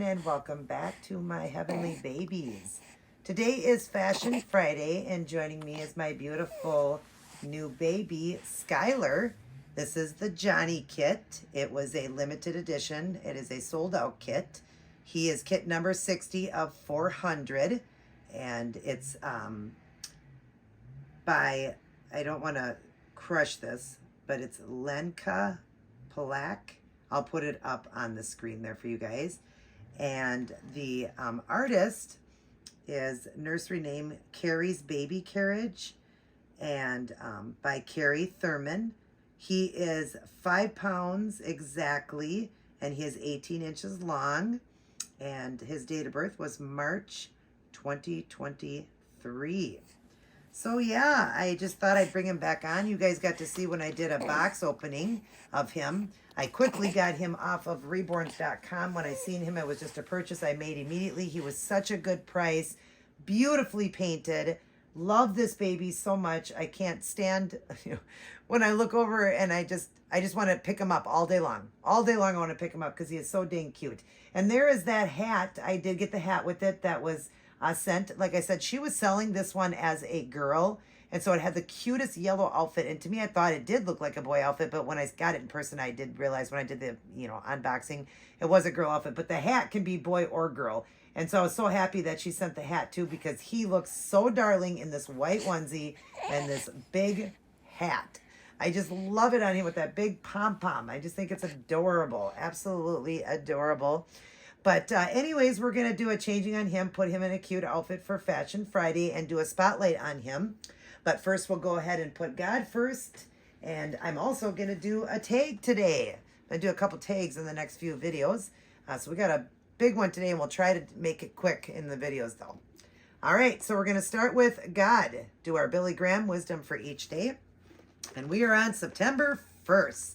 and welcome back to my heavenly babies. Today is Fashion Friday, and joining me is my beautiful new baby, Skylar. This is the Johnny kit. It was a limited edition. It is a sold out kit. He is kit number 60 of 400, and it's by, I don't want to crush this, but it's Lenka Palak. I'll put it up on the screen there for you guys. And the artist is nursery name Carrie's Baby Carriage, and by Carrie Thurman. He is 5 pounds exactly, and he is 18 inches long, and his date of birth was March 2023. So yeah, I just thought I'd bring him back on. You guys got to see when I did a box opening of him. I quickly got him off of Reborn.com. When I seen him, it was just a purchase I made immediately. He was such a good price, beautifully painted. Love this baby so much. I can't stand when I look over and I just want to pick him up all day long. All day long I want to pick him up because he is so dang cute. And there is that hat. I did get the hat with it that was sent. Like I said, she was selling this one as a girl, and so it had the cutest yellow outfit, and to me I thought it did look like a boy outfit, but when I got it in person I did realize when I did the unboxing it was a girl outfit, but the hat can be boy or girl. And so I was so happy that she sent the hat too, because he looks so darling in this white onesie and this big hat. I just love it on him with that big pom-pom. I just think it's adorable, absolutely adorable. But anyways, we're going to do a changing on him, put him in a cute outfit for Fashion Friday, and do a spotlight on him. But first, we'll go ahead and put God first. And I'm also going to do a tag today. I'm going to do a couple tags in the next few videos. So we got a big one today, and we'll try to make it quick in the videos, though. All right, so we're going to start with God. Do our Billy Graham wisdom for each day. And we are on September 1st.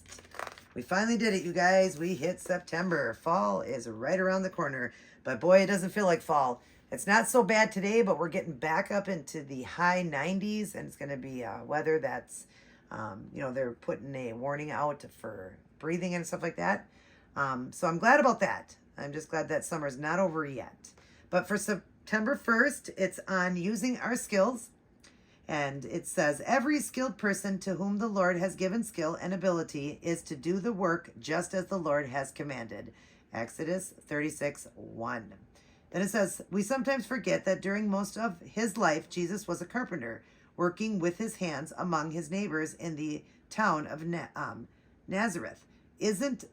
We finally did it, you guys. We hit September. Fall is right around the corner. But boy, it doesn't feel like fall. It's not so bad today, but we're getting back up into the high 90s. And it's going to be weather that's, they're putting a warning out for breathing and stuff like that. So I'm glad about that. I'm just glad that summer's not over yet. But for September 1st, it's on using our skills. And it says, every skilled person to whom the Lord has given skill and ability is to do the work just as the Lord has commanded. Exodus 36:1. Then it says, we sometimes forget that during most of his life, Jesus was a carpenter, working with his hands among his neighbors in the town of Nazareth. Isn't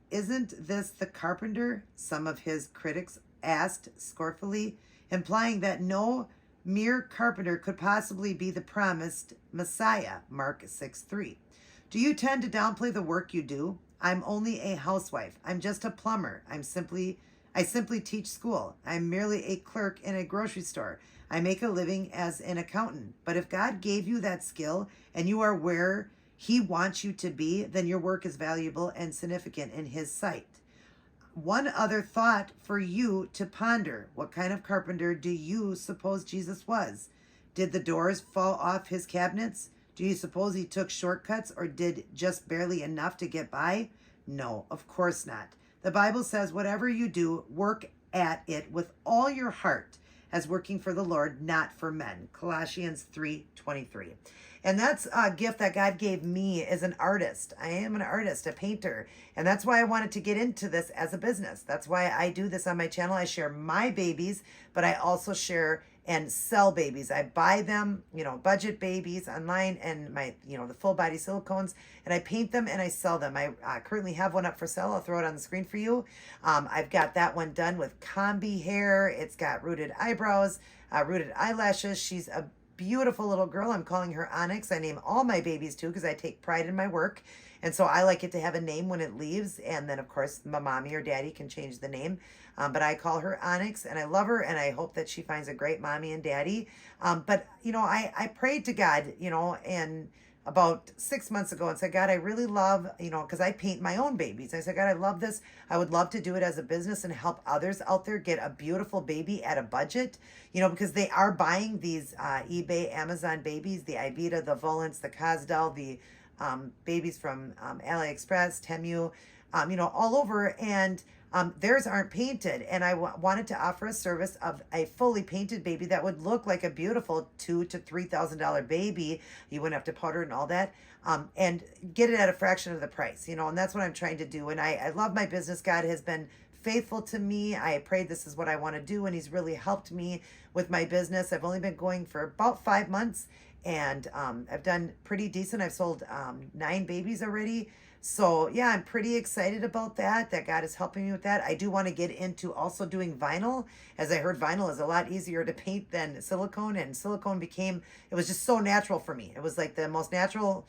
this the carpenter? Some of his critics asked scornfully, implying that no mere carpenter could possibly be the promised Messiah. Mark 6:3. Do you tend to downplay the work you do? I'm only a housewife. I'm just a plumber. I simply teach school. I'm merely a clerk in a grocery store. I make a living as an accountant. But if God gave you that skill and you are where he wants you to be, then your work is valuable and significant in his sight. One other thought for you to ponder. What kind of carpenter do you suppose Jesus was? Did the doors fall off his cabinets? Do you suppose he took shortcuts or did just barely enough to get by? No, of course not. The Bible says whatever you do, work at it with all your heart as working for the Lord, not for men. Colossians 3:23. And that's a gift that God gave me as an artist. I am an artist, a painter. And that's why I wanted to get into this as a business. That's why I do this on my channel. I share my babies, but I also share and sell babies. I buy them, budget babies online and my, the full body silicones, and I paint them and I sell them. I currently have one up for sale. I'll throw it on the screen for you. I've got that one done with combi hair. It's got rooted eyebrows, rooted eyelashes. She's a beautiful little girl. I'm calling her Onyx. I name all my babies too because I take pride in my work. And so I like it to have a name when it leaves. And then, of course, my mommy or daddy can change the name. But I call her Onyx, and I love her, and I hope that she finds a great mommy and daddy. But I prayed to God, and about 6 months ago and said, God, I really love, because I paint my own babies. I said, God, I love this. I would love to do it as a business and help others out there get a beautiful baby at a budget, because they are buying these eBay, Amazon babies, the Ivita, the Volants, the Cosdell, the babies from AliExpress, Temu, all over. And theirs aren't painted, and I wanted to offer a service of a fully painted baby that would look like a beautiful $2,000 to $3,000 baby. You wouldn't have to powder and all that, and get it at a fraction of the price, and that's what I'm trying to do. And I love my business. God has been faithful to me. I prayed this is what I want to do, and he's really helped me with my business. I've only been going for about 5 months, and I've done pretty decent. I've sold 9 babies already. So yeah, I'm pretty excited about that God is helping me with that. I do want to get into also doing vinyl, as I heard vinyl is a lot easier to paint than silicone, and silicone it was just so natural for me. It was like the most natural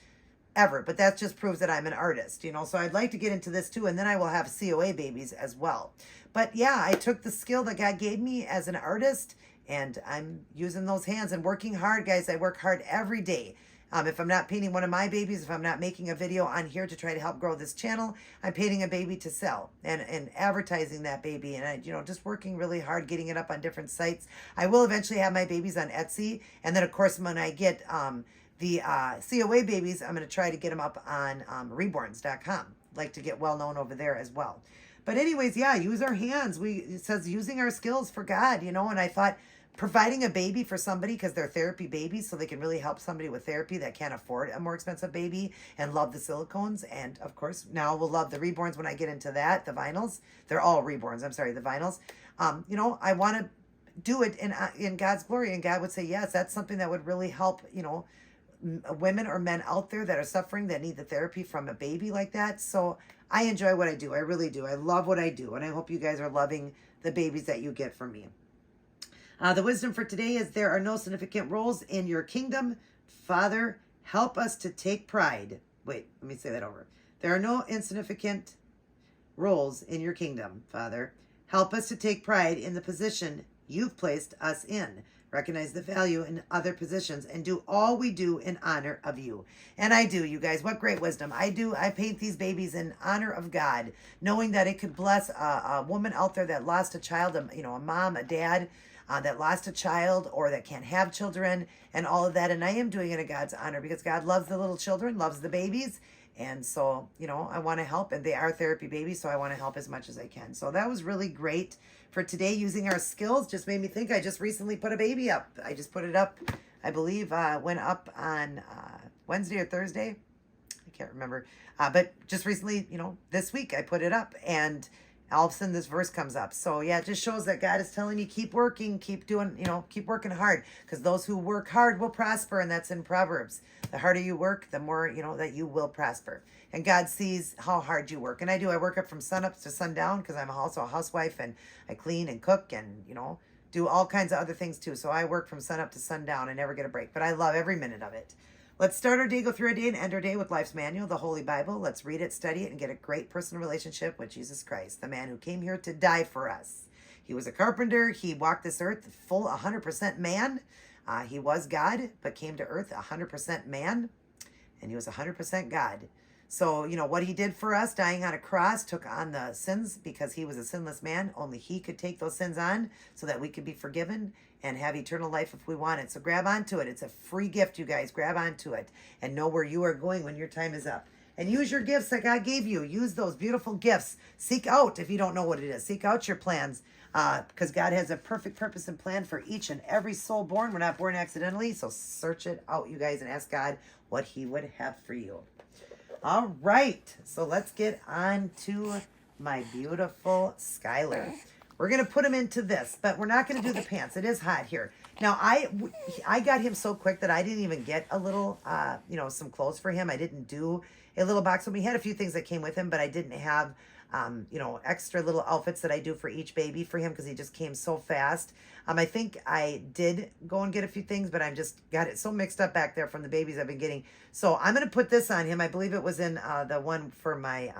ever, but that just proves that I'm an artist, so I'd like to get into this too, and then I will have COA babies as well. But yeah, I took the skill that God gave me as an artist, and I'm using those hands and working hard, guys. I work hard every day. If I'm not painting one of my babies, if I'm not making a video on here to try to help grow this channel, I'm painting a baby to sell and advertising that baby, and I, just working really hard, getting it up on different sites. I will eventually have my babies on Etsy, and then of course when I get the COA babies, I'm going to try to get them up on Reborns.com. Like to get well known over there as well. But anyways, yeah, use our hands. It says using our skills for God, and I thought providing a baby for somebody because they're therapy babies, so they can really help somebody with therapy that can't afford a more expensive baby and love the silicones. And of course, now we'll love the Reborns when I get into that, the vinyls. They're all Reborns. I'm sorry, the vinyls. I want to do it in God's glory, and God would say, yes, that's something that would really help, women or men out there that are suffering, that need the therapy from a baby like that. So I enjoy what I do. I really do. I love what I do. And I hope you guys are loving the babies that you get from me. The wisdom for today is there are no significant roles in your kingdom. Father, help us to take pride. Wait, let me say that over. There are no insignificant roles in your kingdom, Father. Help us to take pride in the position you've placed us in. Recognize the value in other positions and do all we do in honor of you. And I do, you guys. What great wisdom. I paint these babies in honor of God, knowing that it could bless a woman out there that lost a child, a mom, a dad, that lost a child or that can't have children and all of that. And I am doing it in God's honor because God loves the little children, loves the babies. And so, I want to help, and they are therapy babies, so I want to help as much as I can. So that was really great for today. Using our skills just made me think I just recently put a baby up. I just put it up, I believe, went up on Wednesday or Thursday. I can't remember. But just recently, this week I put it up, and all of a sudden this verse comes up. So yeah, it just shows that God is telling me, keep working, keep doing, keep working hard, because those who work hard will prosper. And that's in Proverbs. The harder you work, the more, that you will prosper. And God sees how hard you work. And I do. I work up from sunup to sundown because I'm also a housewife, and I clean and cook and, do all kinds of other things too. So I work from sunup to sundown. I never get a break, but I love every minute of it. Let's start our day, go through our day, and end our day with Life's Manual, the Holy Bible. Let's read it, study it, and get a great personal relationship with Jesus Christ, the man who came here to die for us. He was a carpenter. He walked this earth full 100% man. He was God, but came to earth 100% man, and he was 100% God. So, what he did for us, dying on a cross, took on the sins because he was a sinless man. Only he could take those sins on so that we could be forgiven and have eternal life if we want it. So grab onto it. It's a free gift, you guys. Grab onto it and know where you are going when your time is up. And use your gifts that God gave you. Use those beautiful gifts. Seek out, if you don't know what it is, seek out your plans, because God has a perfect purpose and plan for each and every soul born. We're not born accidentally. So search it out, you guys, and ask God what he would have for you. All right, so let's get on to my beautiful Skylar. We're going to put him into this, but we're not going to do the pants. It is hot here. Now, I got him so quick that I didn't even get a little, some clothes for him. I didn't do a little box. So we had a few things that came with him, but I didn't have, extra little outfits that I do for each baby for him because he just came so fast. I think I did go and get a few things, but I'm just got it so mixed up back there from the babies I've been getting. So I'm going to put this on him. I believe it was in the one for my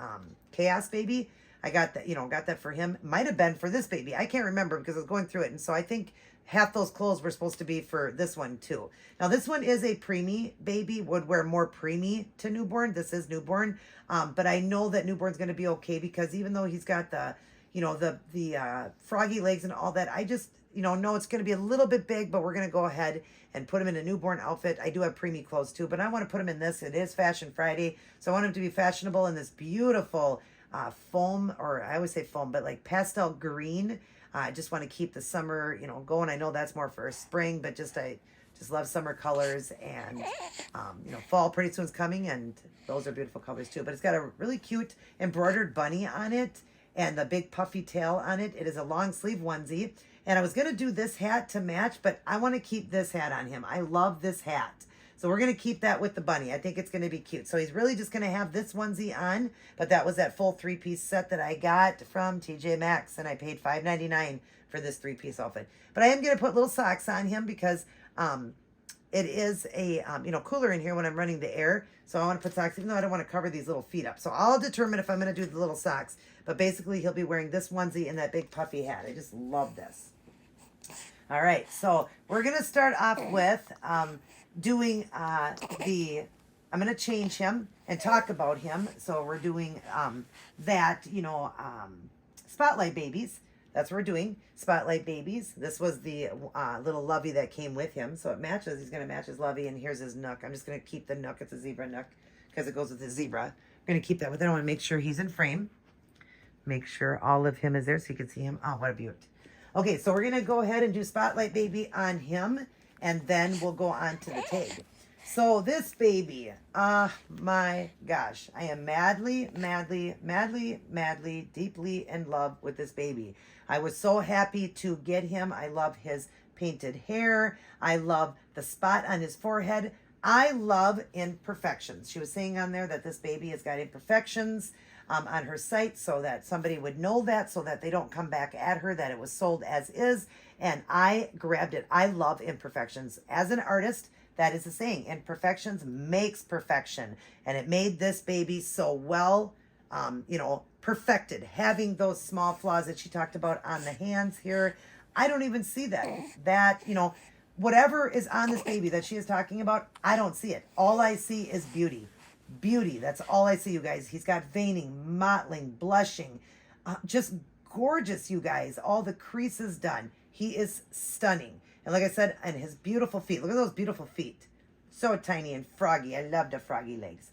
Chaos baby. I got that, got that for him. Might have been for this baby. I can't remember because I was going through it. And so I think half those clothes were supposed to be for this one too. Now this one is a preemie baby, would wear more preemie to newborn. This is newborn. But I know that newborn's going to be okay because even though he's got the, the froggy legs and all that, I just, know it's going to be a little bit big, but we're going to go ahead and put him in a newborn outfit. I do have preemie clothes too, but I want to put him in this. It is Fashion Friday. So I want him to be fashionable in this beautiful foam, or I always say foam, but like pastel green. I just want to keep the summer, going. I know that's more for spring, but I just love summer colors, and fall pretty soon's coming, and those are beautiful colors too. But it's got a really cute embroidered bunny on it and the big puffy tail on it. It is a long sleeve onesie, and I was gonna do this hat to match, but I want to keep this hat on him. I love this hat. So we're going to keep that with the bunny. I think it's going to be cute. So he's really just going to have this onesie on. But that was that full 3-piece set that I got from TJ Maxx. And I paid $5.99 for this 3-piece outfit. But I am going to put little socks on him because it is a cooler in here when I'm running the air. So I want to put socks, even though I don't want to cover these little feet up. So I'll determine if I'm going to do the little socks. But basically he'll be wearing this onesie and that big puffy hat. I just love this. All right. So we're going to start off with... doing I'm going to change him and talk about him. So we're doing Spotlight Babies. That's what we're doing. Spotlight Babies. This was the little lovey that came with him. So it matches. He's going to match his lovey. And here's his nook. I'm just going to keep the nook. It's a zebra nook because it goes with the zebra. I'm going to keep that with it. I want to make sure he's in frame. Make sure all of him is there so you can see him. Oh, what a beaut. Okay, so we're going to go ahead and do Spotlight Baby on him. And then we'll go on to the tag. So this baby, my gosh, I am madly, deeply in love with this baby. I was so happy to get him. I love his painted hair. I love the spot on his forehead. I love imperfections. She was saying on there that this baby has got imperfections on her site so that somebody would know that, so that they don't come back at her that it was sold as is. And I grabbed it. I love imperfections. As an artist, that is the saying. Imperfections makes perfection. And it made this baby so well, perfected. Having those small flaws that she talked about on the hands here. I don't even see that. Whatever is on this baby that she is talking about, I don't see it. All I see is beauty. Beauty. That's all I see, you guys. He's got veining, mottling, blushing. Just gorgeous, you guys. All the creases done. He is stunning. And like I said, and his beautiful feet. Look at those beautiful feet. So tiny and froggy. I love the froggy legs.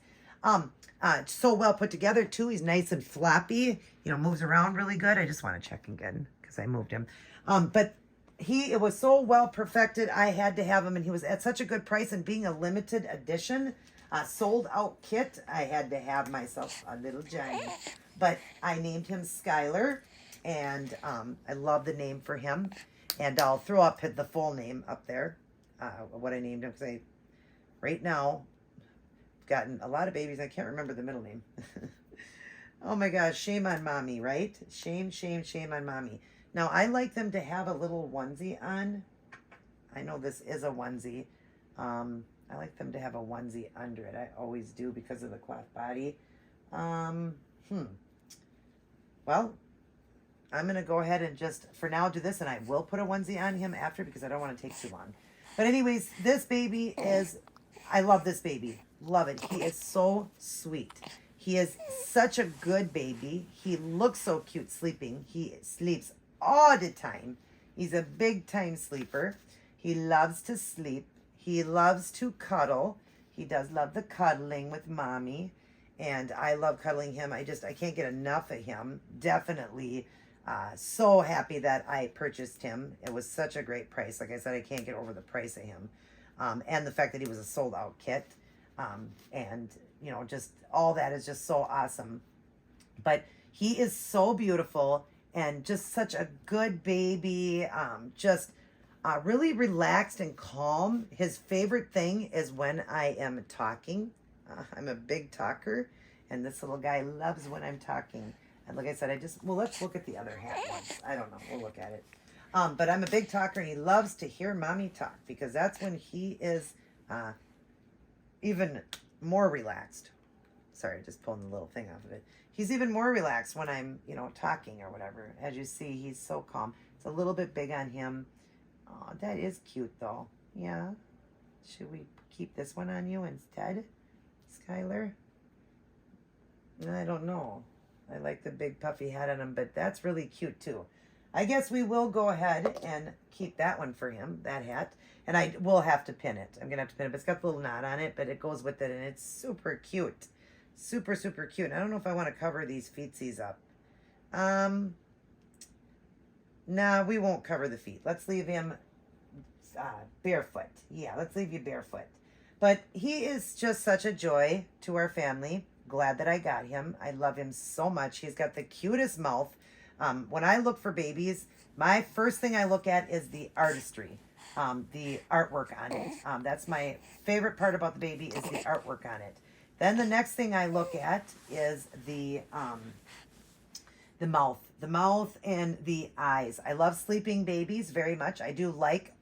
So well put together, too. He's nice and floppy. Moves around really good. I just want to check again because I moved him. But it was so well perfected. I had to have him, and he was at such a good price. And being a limited edition, sold out kit, I had to have myself a little Johnny. But I named him Skylar, and I love the name for him. And I'll throw up the full name up there, what I named him, because right now, I've gotten a lot of babies. I can't remember the middle name. Oh my gosh, shame on mommy, right? Shame on mommy. Now, I like them to have a little onesie on. I know this is a onesie. I like them to have a onesie under it. I always do because of the cloth body. Well, I'm going to go ahead and just, for now, do this. And I will put a onesie on him after because I don't want to take too long. But anyways, this baby I love this baby. Love it. He is so sweet. He is such a good baby. He looks so cute sleeping. He sleeps all the time. He's a big time sleeper. He loves to sleep. He loves to cuddle. He does love the cuddling with mommy. And I love cuddling him. I can't get enough of him. Definitely so happy that I purchased him. It was such a great price. Like I said, I can't get over the price of him. And the fact that he was a sold out kit. And, just all that is just so awesome. But he is so beautiful and just such a good baby. Really relaxed and calm. His favorite thing is when I am talking. I'm a big talker, and this little guy loves when I'm talking. And like I said, let's look at the other hat once. I don't know. We'll look at it. But I'm a big talker, and he loves to hear mommy talk because that's when he is even more relaxed. Sorry, just pulling the little thing off of it. He's even more relaxed when I'm, talking or whatever. As you see, he's so calm. It's a little bit big on him. Oh, that is cute, though. Yeah. Should we keep this one on you instead, Skylar? I don't know. I like the big puffy hat on him, but that's really cute, too. I guess we will go ahead and keep that one for him, that hat. And I will have to pin it. I'm going to have to pin it. But it's got the little knot on it, but it goes with it, and it's super cute. Super, super cute. I don't know if I want to cover these feetsies up. Nah, we won't cover the feet. Let's leave him barefoot. Yeah, let's leave you barefoot. But he is just such a joy to our family. Glad that I got him. I love him so much. He's got the cutest mouth. When I look for babies, my first thing I look at is the artistry, the artwork on it. That's my favorite part about the baby is the artwork on it. Then the next thing I look at is the mouth and the eyes. I love sleeping babies very much. I do like,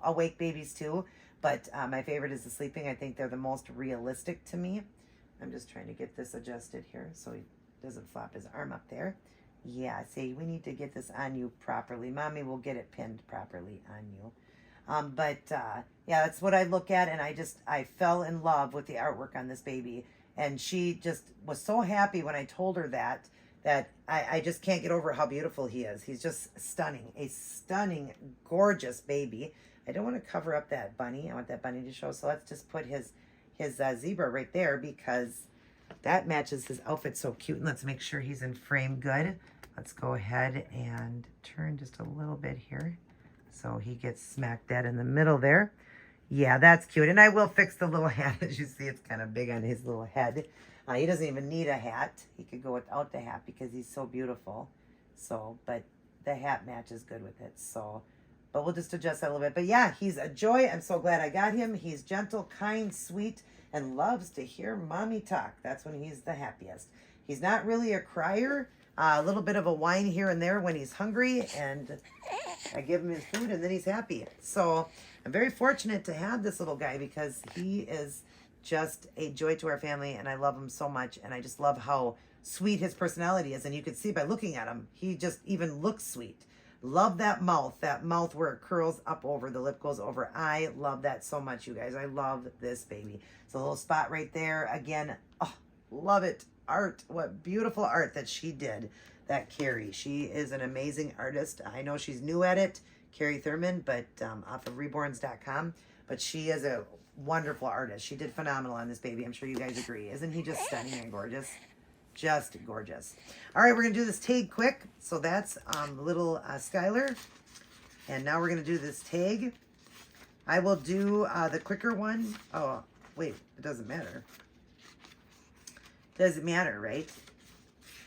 awake babies too, but my favorite is the sleeping. I think they're the most realistic to me. I'm just trying to get this adjusted here so he doesn't flop his arm up there. Yeah, see, we need to get this on you properly. Mommy will get it pinned properly on you. Yeah, that's what I look at, and I fell in love with the artwork on this baby. And she just was so happy when I told her that I just can't get over how beautiful he is. He's just stunning, a stunning, gorgeous baby. I don't want to cover up that bunny. I want that bunny to show. So let's just put his zebra right there because that matches his outfit so cute. And let's make sure he's in frame good. Let's go ahead and turn just a little bit here. So he gets smack dead in the middle there. Yeah, that's cute. And I will fix the little hat. As you see, it's kind of big on his little head. He doesn't even need a hat. He could go without the hat because he's so beautiful. So, but the hat matches good with it. So, but we'll just adjust that a little bit. But yeah, he's a joy. I'm so glad I got him. He's gentle, kind, sweet, and loves to hear mommy talk. That's when he's the happiest. He's not really a crier. A little bit of a whine here and there when he's hungry, and I give him his food, and then he's happy. So I'm very fortunate to have this little guy because he is just a joy to our family, and I love him so much, and I just love how sweet his personality is, and you can see by looking at him, he just even looks sweet. Love that mouth where it curls up over, the lip goes over. I love that so much, you guys. I love this baby. It's a little spot right there. Again, oh, love it. Art, what beautiful art that she did, that Carrie. She is an amazing artist. I know she's new at it, Carrie Thurman, but off of reborns.com, but she is a wonderful artist. She did phenomenal on this baby. I'm sure you guys agree. Isn't he just stunning and gorgeous? Just gorgeous. All right, we're going to do this tag quick. So that's little Skylar. And now we're going to do this tag. I will do the quicker one. Oh, wait, it doesn't matter. Doesn't matter, right?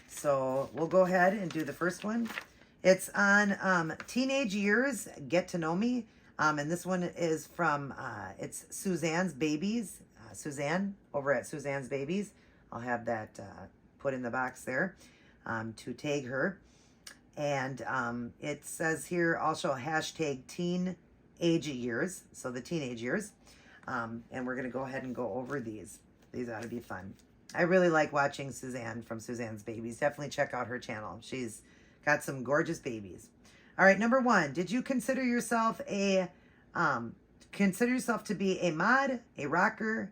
So we'll go ahead and do the first one. It's on Teenage Years, Get to Know Me. And this one is from, it's Suzanne's Babies. Suzanne, over at Suzanne's Babies. I'll have that put in the box there to tag her. And it says here also hashtag teenage years. So the teenage years. And we're going to go ahead and go over these. These ought to be fun. I really like watching Suzanne from Suzanne's Babies. Definitely check out her channel. She's got some gorgeous babies. All right, number one. Did you consider yourself to be a mod, a rocker,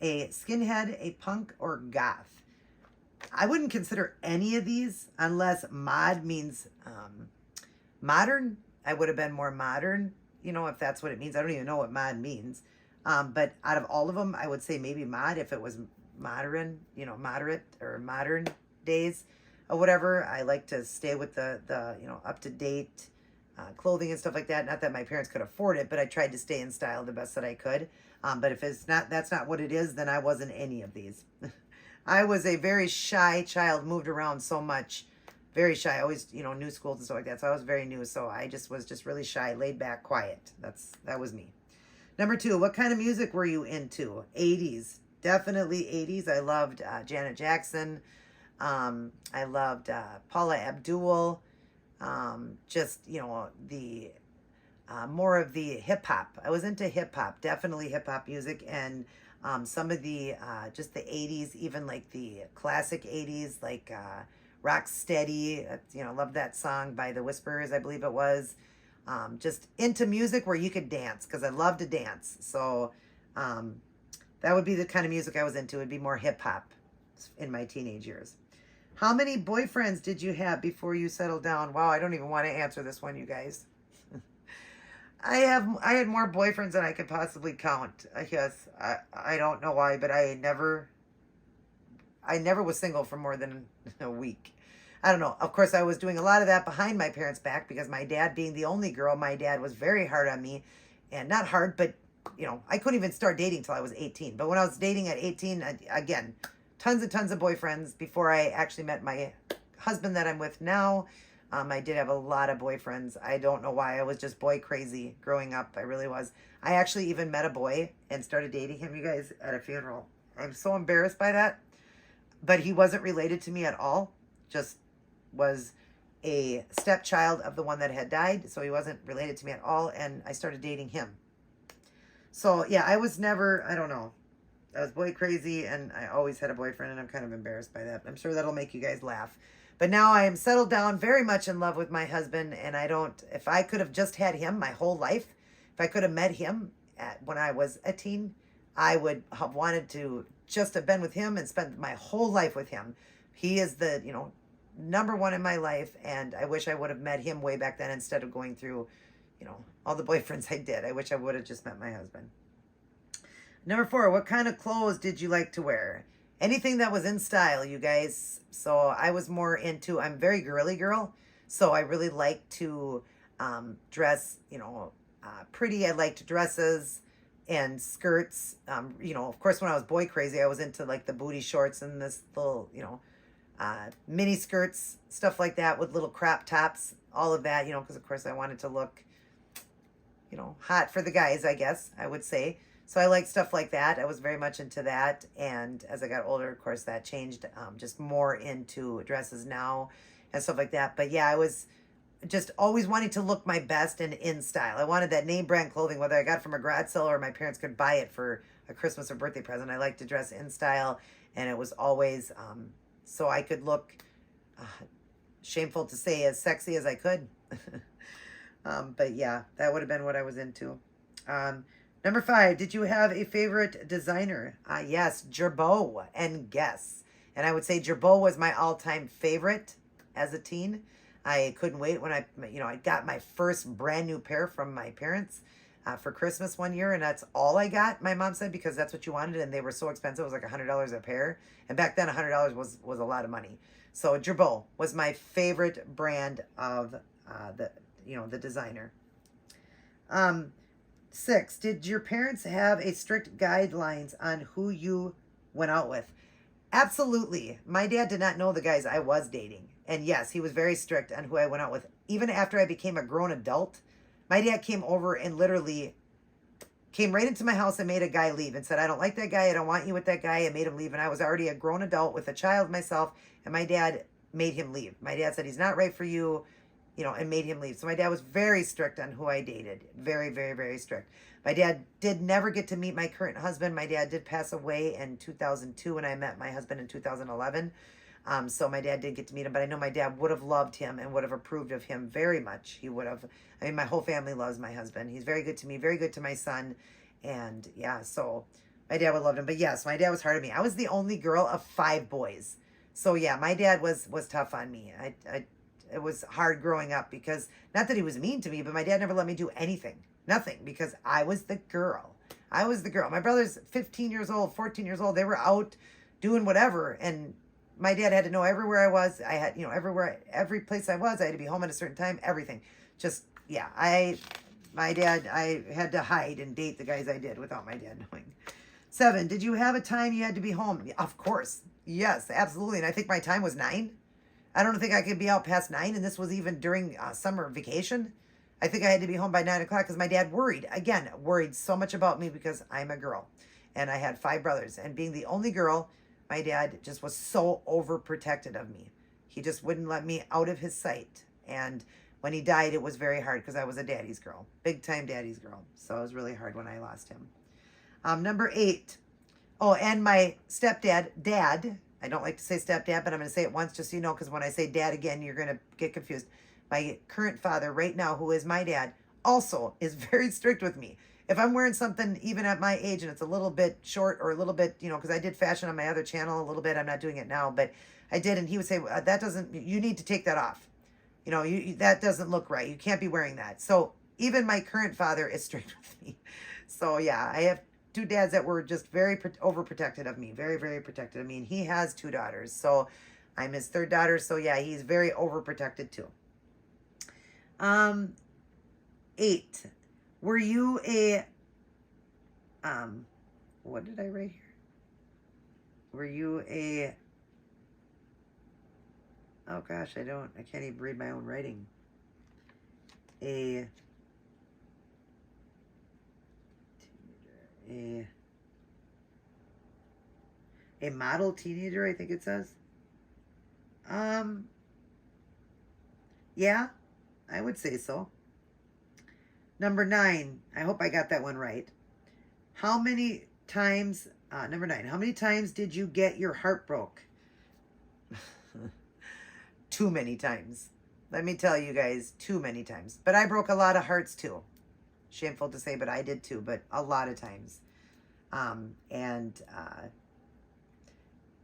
a skinhead, a punk, or goth? I wouldn't consider any of these unless mod means modern. I would have been more modern, if that's what it means. I don't even know what mod means. But out of all of them, I would say maybe mod if it was modern, moderate or modern days or whatever. I like to stay with the up-to-date clothing and stuff like that. Not that my parents could afford it, but I tried to stay in style the best that I could. But if that's not what it is, then I wasn't any of these. I was a very shy child, moved around so much, very shy. I always, new schools and stuff like that. So I was very new. So I was just really shy, laid back, quiet. That was me. Number two, what kind of music were you into? 80s. Definitely 80s. I loved Janet Jackson. I loved Paula Abdul. The more of the hip hop. I was into hip hop, definitely hip hop music, and some of the just the 80s, even like the classic 80s, like Rock Steady. Loved that song by the Whisperers, I believe it was. Just into music where you could dance because I love to dance. So that would be the kind of music I was into. It'd be more hip hop in my teenage years. How many boyfriends did you have before you settled down? Wow, I don't even want to answer this one, you guys. I had more boyfriends than I could possibly count. I guess I don't know why, but I I never was single for more than a week. I don't know. Of course, I was doing a lot of that behind my parents' back because my dad, being the only girl, my dad was very hard on me. And not hard, but, I couldn't even start dating till I was 18. But when I was dating at 18, again, tons and tons of boyfriends before I actually met my husband that I'm with now. I did have a lot of boyfriends. I don't know why. I was just boy crazy growing up. I really was. I actually even met a boy and started dating him, you guys, at a funeral. I'm so embarrassed by that. But he wasn't related to me at all. Just was a stepchild of the one that had died. So he wasn't related to me at all. And I started dating him. So, yeah, I was never, I don't know. I was boy crazy, and I always had a boyfriend, and I'm kind of embarrassed by that. I'm sure that'll make you guys laugh. But now I am settled down, very much in love with my husband, and if I could have just had him my whole life, if I could have met him when I was a teen, I would have wanted to just have been with him and spent my whole life with him. He is the, number one in my life, and I wish I would have met him way back then instead of going through, all the boyfriends I did. I wish I would have just met my husband. Number 4, what kind of clothes did you like to wear? Anything that was in style, you guys. So I was more into, I'm a very girly girl. So I really like to dress, pretty. I liked dresses and skirts. Of course, when I was boy crazy, I was into like the booty shorts and this little, mini skirts, stuff like that with little crop tops, all of that, because of course I wanted to look, hot for the guys, I guess I would say. So I like stuff like that. I was very much into that. And as I got older, of course, that changed just more into dresses now and stuff like that. But yeah, I was just always wanting to look my best and in style. I wanted that name brand clothing, whether I got it from a garage sale or my parents could buy it for a Christmas or birthday present. I like to dress in style. And it was always so I could look, shameful to say, as sexy as I could. But yeah, that would have been what I was into. Number 5, did you have a favorite designer? Yes, Girbeau and Guess. And I would say Girbeau was my all-time favorite as a teen. I couldn't wait when I got my first brand new pair from my parents for Christmas one year, and that's all I got, my mom said, because that's what you wanted, and they were so expensive. It was like $100 a pair. And back then, $100 was a lot of money. So Girbeau was my favorite brand of the designer. 6, did your parents have a strict guidelines on who you went out with? Absolutely. My dad did not know the guys I was dating. And yes, he was very strict on who I went out with. Even after I became a grown adult, my dad came over and literally came right into my house and made a guy leave and said, I don't like that guy. I don't want you with that guy. And made him leave. And I was already a grown adult with a child myself. And my dad made him leave. My dad said, he's not right for you. And made him leave. So my dad was very strict on who I dated. Very, very, very strict. My dad did never get to meet my current husband. My dad did pass away in 2002 and I met my husband in 2011. So my dad didn't get to meet him, but I know my dad would have loved him and would have approved of him very much. He would have. My whole family loves my husband. He's very good to me, very good to my son. And yeah, so my dad would love him. But yes, my dad was hard on me. I was the only girl of 5 boys. So yeah, my dad was tough on me. It was hard growing up because, not that he was mean to me, but my dad never let me do anything. Nothing, because I was the girl. I was the girl. My brother's 15 years old, 14 years old. They were out doing whatever. And my dad had to know everywhere I was. I had, every place I was, I had to be home at a certain time, everything. Just, yeah, I had to hide and date the guys I did without my dad knowing. 7, did you have a time you had to be home? Of course. Yes, absolutely. And I think my time was 9. I don't think I could be out past 9, and this was even during summer vacation. I think I had to be home by 9 o'clock because my dad worried so much about me because I'm a girl. And I had 5 brothers. And being the only girl, my dad just was so overprotected of me. He just wouldn't let me out of his sight. And when he died, it was very hard because I was a daddy's girl. Big time daddy's girl. So it was really hard when I lost him. Number 8. Oh, and my stepdad, Dad. I don't like to say stepdad, but I'm going to say it once just so you know, because when I say dad again, you're going to get confused. My current father right now, who is my dad, also is very strict with me. If I'm wearing something even at my age and it's a little bit short or a little bit, because I did fashion on my other channel a little bit. I'm not doing it now, but I did. And he would say, you need to take that off. That doesn't look right. You can't be wearing that. So even my current father is strict with me. So yeah, I have two dads that were just very overprotected of me, very, very protected of me. And he has 2 daughters. So I'm his 3rd daughter. So yeah, he's very overprotected too. 8. Were you a, what did I write here? Were you a, oh gosh, I can't even read my own writing. A model teenager, I think it says. Yeah, I would say so. Number 9, I hope I got that one right. How many times, number 9, how many times did you get your heart broke? Too many times. Let me tell you guys, too many times. But I broke a lot of hearts too. Shameful to say, but I did too, but a lot of times.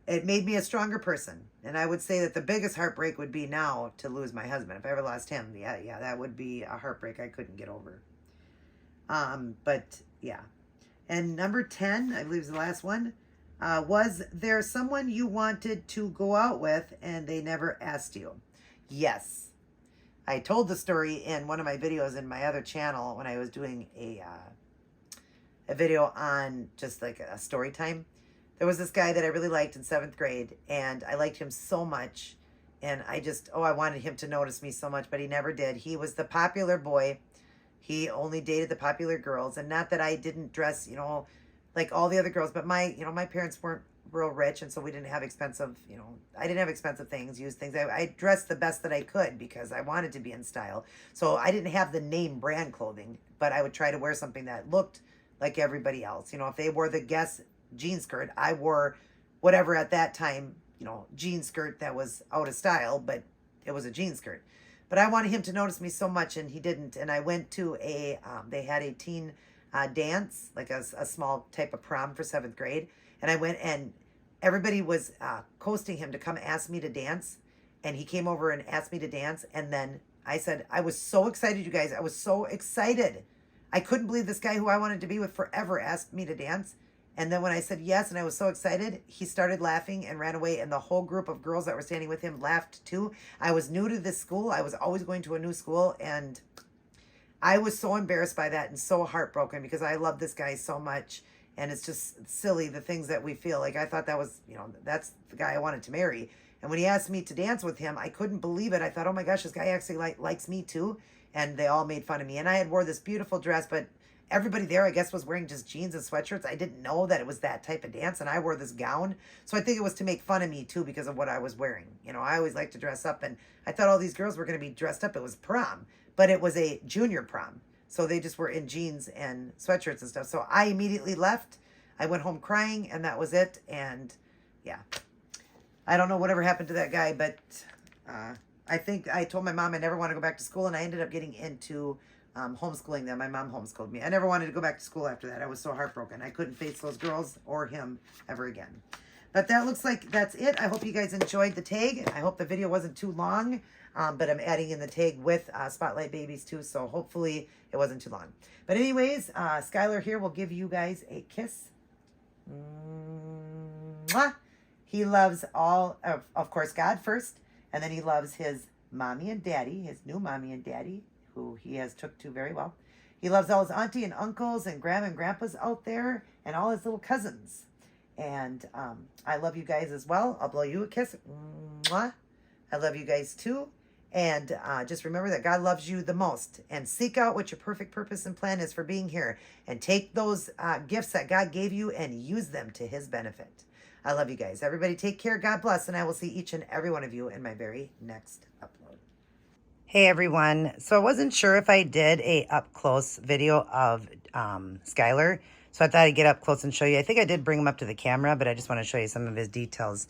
It made me a stronger person. And I would say that the biggest heartbreak would be now to lose my husband. If I ever lost him, yeah, that would be a heartbreak I couldn't get over. But yeah. And number 10, I believe is the last one. Was there someone you wanted to go out with and they never asked you? Yes. I told the story in one of my videos in my other channel when I was doing a video on just like a story time. There was this guy that I really liked in 7th grade, and I liked him so much, and I wanted him to notice me so much, but he never did. He was the popular boy. He only dated the popular girls, and not that I didn't dress, like all the other girls, but my parents weren't real rich, and so we didn't have expensive, I didn't have expensive things, used things. I dressed the best that I could because I wanted to be in style. So I didn't have the name brand clothing, but I would try to wear something that looked like everybody else. If they wore the Guess jean skirt, I wore whatever at that time, jean skirt that was out of style, but it was a jean skirt. But I wanted him to notice me so much, and he didn't. And I went to they had a teen dance, like a small type of prom for 7th grade. And I went, and everybody was coasting him to come ask me to dance. And he came over and asked me to dance. And then I said, I was so excited, you guys. I was so excited. I couldn't believe this guy who I wanted to be with forever asked me to dance. And then when I said yes, and I was so excited, he started laughing and ran away. And the whole group of girls that were standing with him laughed too. I was new to this school. I was always going to a new school. And I was so embarrassed by that and so heartbroken because I love this guy so much. And it's just silly, the things that we feel. Like I thought that was, that's the guy I wanted to marry. And when he asked me to dance with him, I couldn't believe it. I thought, oh my gosh, this guy actually likes me too. And they all made fun of me. And I had wore this beautiful dress, but everybody there, I guess, was wearing just jeans and sweatshirts. I didn't know that it was that type of dance, and I wore this gown. So I think it was to make fun of me, too, because of what I was wearing. I always like to dress up, and I thought all these girls were going to be dressed up. It was prom, but it was a junior prom. So they just were in jeans and sweatshirts and stuff. So I immediately left. I went home crying, and that was it. And, yeah, I don't know whatever happened to that guy, but I think I told my mom I never want to go back to school, and I ended up getting into homeschooling them. My mom homeschooled me. I never wanted to go back to school after that. I was so heartbroken. I couldn't face those girls or him ever again. But that looks like that's it. I hope you guys enjoyed the tag. I hope the video wasn't too long, but I'm adding in the tag with Spotlight Babies too, so hopefully it wasn't too long. But anyways, Skylar here will give you guys a kiss. Mwah! He loves all, of course, God first, and then he loves his mommy and daddy, his new mommy and daddy, who he has took to very well. He loves all his auntie and uncles and grandma and grandpas out there and all his little cousins. And I love you guys as well. I'll blow you a kiss. Mwah. I love you guys too. And just remember that God loves you the most. And seek out what your perfect purpose and plan is for being here. And take those gifts that God gave you and use them to his benefit. I love you guys. Everybody take care. God bless. And I will see each and every one of you in my very next upload. Hey everyone. So I wasn't sure if I did a up close video of Skylar. So I thought I'd get up close and show you. I think I did bring him up to the camera, but I just want to show you some of his details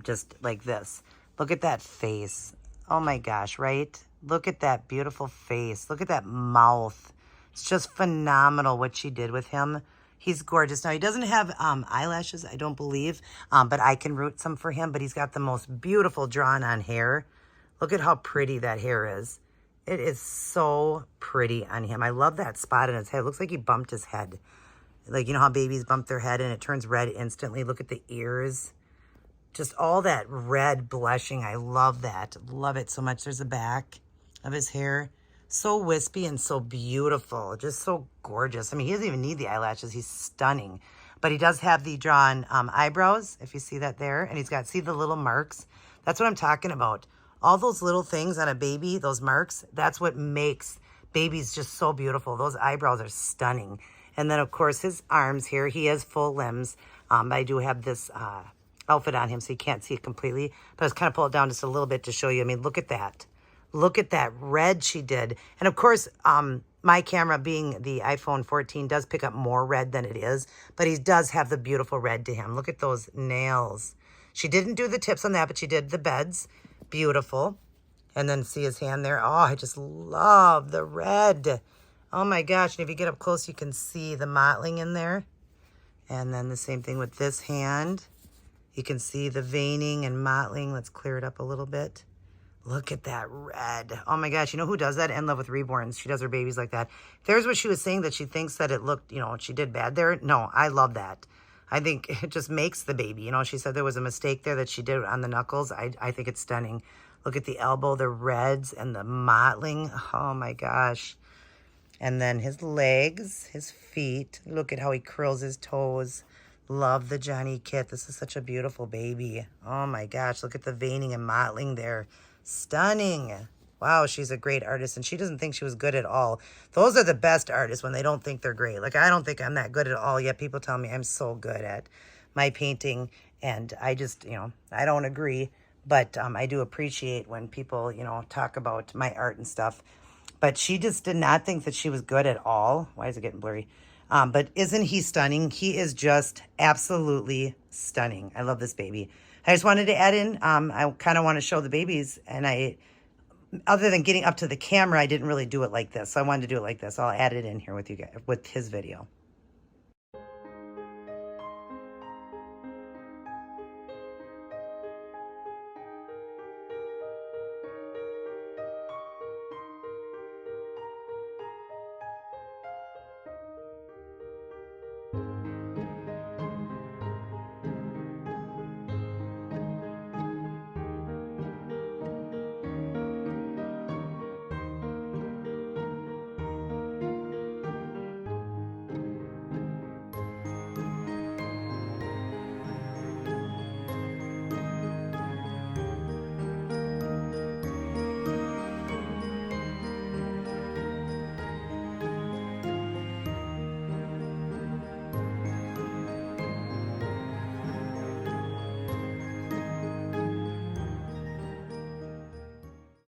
just like this. Look at that face. Oh my gosh, right? Look at that beautiful face. Look at that mouth. It's just phenomenal what she did with him. He's gorgeous. Now, he doesn't have eyelashes, I don't believe, but I can root some for him. But he's got the most beautiful drawn-on hair. Look at how pretty that hair is. It is so pretty on him. I love that spot in his head. It looks like he bumped his head. Like, you know how babies bump their head and it turns red instantly? Look at the ears. Just all that red blushing. I love that. Love it so much. There's the back of his hair. So wispy and so beautiful. Just so gorgeous. I mean, he doesn't even need the eyelashes. He's stunning. But he does have the drawn eyebrows, if you see that there. And he's got, see the little marks? That's what I'm talking about. All those little things on a baby, those marks, that's what makes babies just so beautiful. Those eyebrows are stunning. And then, of course, his arms here. He has full limbs. I do have this outfit on him, so you can't see it completely. But I was kind of pull it down just a little bit to show you. I mean, look at that. Look at that red she did. And, of course, my camera, being the iPhone 14, does pick up more red than it is. But he does have the beautiful red to him. Look at those nails. She didn't do the tips on that, but she did the beds. Beautiful. And then see his hand there. Oh, I just love the red. Oh my gosh. And if you get up close, you can see the mottling in there. And then the same thing with this hand. You can see the veining and mottling. Let's clear it up a little bit. Look at that red. Oh my gosh. You know who does that? In Love with Reborns. She does her babies like that. There's what she was saying, that she thinks that it looked, you know, she did bad there. No, I love that. I think it just makes the baby. You know, she said there was a mistake there that she did on the knuckles. I think it's stunning. Look at the elbow, the reds, and the mottling. Oh my gosh. And then his legs, his feet. Look at how he curls his toes. Love the Johnny kit. This is such a beautiful baby. Oh my gosh. Look at the veining and mottling there. Stunning. Wow, she's a great artist, and she doesn't think she was good at all. Those are the best artists, when they don't think they're great. Like, I don't think I'm that good at all, yet people tell me I'm so good at my painting, and I just, you know, I don't agree. But I do appreciate when people, you know, talk about my art and stuff. But she just did not think that she was good at all. Why is it getting blurry? But isn't he stunning? He is just absolutely stunning. I love this baby. I just wanted to add in, I kind of want to show the babies. And other than getting up to the camera, I didn't really do it like this. So I wanted to do it like this. I'll add it in here with you guys, with his video.